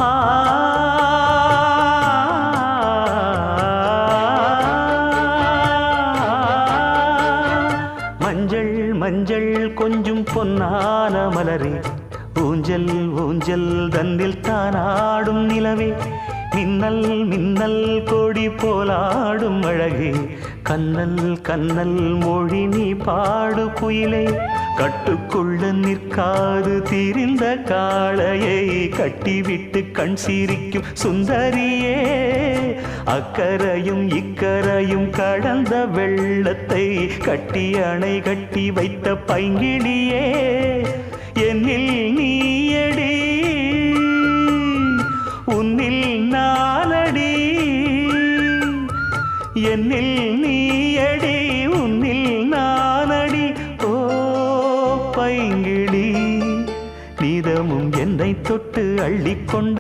ஆ மஞ்சள் மஞ்சள் கொஞ்சம் பொன்னான மலரே, ஊஞ்சல் ஊஞ்சல் தன்னில் தானாடும் நிலவே, மின்னல் மின்னல் கொடி போலாடும் அழகே, கண்ணல் கண்ணல் மொழி நீ பாடு குயிலே, கட்டுக்குள்ள நிற்காது திரிந்த காளையை கட்டிவிட்டு கண் சிரிக்கும் சுந்தரியே, அக்கரையும் இக்கரையும் கடந்த வெள்ளத்தை கட்டி அணை கட்டி வைத்த பைங்கிளியே, என்னில் நீயடி உன்னில் நானடி, என்னில் நீயடி உன்னில் நானடி. ஓ பைங்கிளி, நீதமும் என்னை தொட்டு அள்ளிக்கொண்டு